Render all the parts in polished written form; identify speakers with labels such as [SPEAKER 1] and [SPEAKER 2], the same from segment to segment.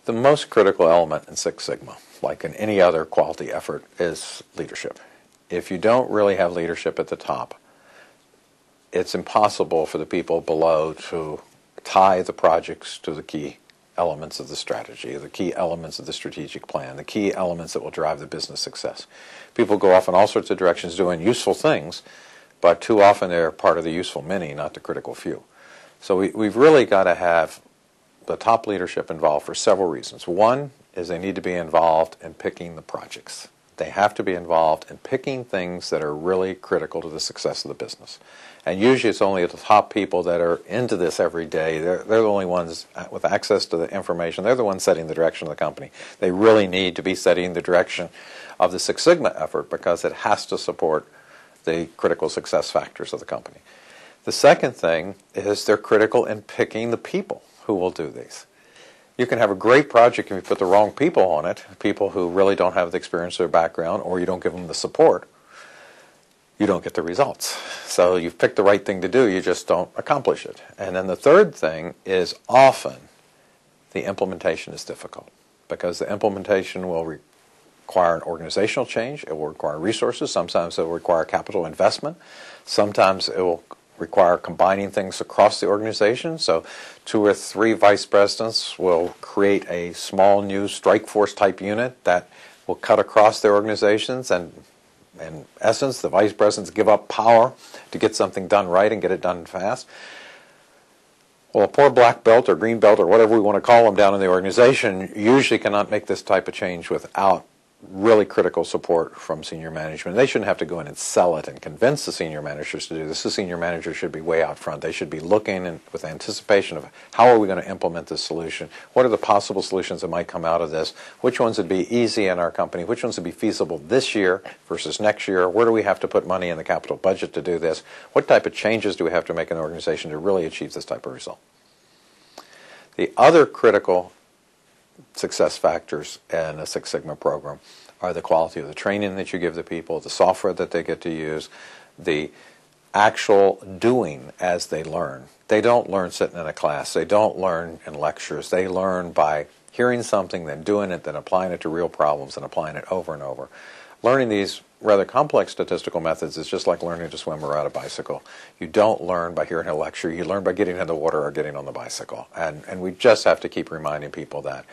[SPEAKER 1] The most critical element in Six Sigma, like in any other quality effort, is leadership. If you don't really have leadership at the top, it's impossible for the people below to tie the projects to the key elements of the strategy, the key elements of the strategic plan, the key elements that will drive the business success. People go off in all sorts of directions doing useful things, but too often they're part of the useful many, not the critical few. So we've really got to have the top leadership involved for several reasons. One is they need to be involved in picking the projects. They have to be involved in picking things that are really critical to the success of the business. And usually it's only the top people that are into this every day. They're the only ones with access to the information. They're the ones setting the direction of the company. They really need to be setting the direction of the Six Sigma effort because it has to support the critical success factors of the company. The second thing is they're critical in picking the people who will do these. You can have a great project if you put the wrong people on it, people who really don't have the experience or background, or you don't give them the support. You don't get the results. So you've picked the right thing to do, you just don't accomplish it. And then the third thing is often the implementation is difficult because the implementation will require an organizational change, it will require resources, sometimes it will require capital investment, sometimes it will require combining things across the organization. So 2 or 3 vice presidents will create a small new strike force type unit that will cut across their organizations, and in essence the vice presidents give up power to get something done right and get it done fast. Well, a poor black belt or green belt or whatever we want to call them down in the organization usually cannot make this type of change without really critical support from senior management. They shouldn't have to go in and sell it and convince the senior managers to do this. The senior managers should be way out front. They should be looking with anticipation of how are we going to implement this solution? What are the possible solutions that might come out of this? Which ones would be easy in our company? Which ones would be feasible this year versus next year? Where do we have to put money in the capital budget to do this? What type of changes do we have to make in the organization to really achieve this type of result? The other critical success factors in a Six Sigma program are the quality of the training that you give the people, the software that they get to use, the actual doing as they learn. They don't learn sitting in a class. They don't learn in lectures. They learn by hearing something, then doing it, then applying it to real problems and applying it over and over. Learning these rather complex statistical methods is just like learning to swim or ride a bicycle. You don't learn by hearing a lecture. You learn by getting in the water or getting on the bicycle. And we just have to keep reminding people that.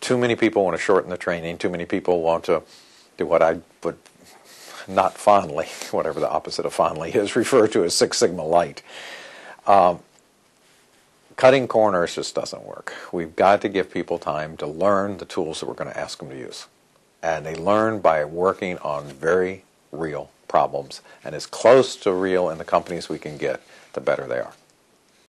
[SPEAKER 1] Too many people want to shorten the training. Too many people want to do what I would not fondly, whatever the opposite of fondly is, refer to as Six Sigma light. Cutting corners just doesn't work. We've got to give people time to learn the tools that we're going to ask them to use. And they learn by working on very real problems. And as close to real in the companies we can get, the better they are.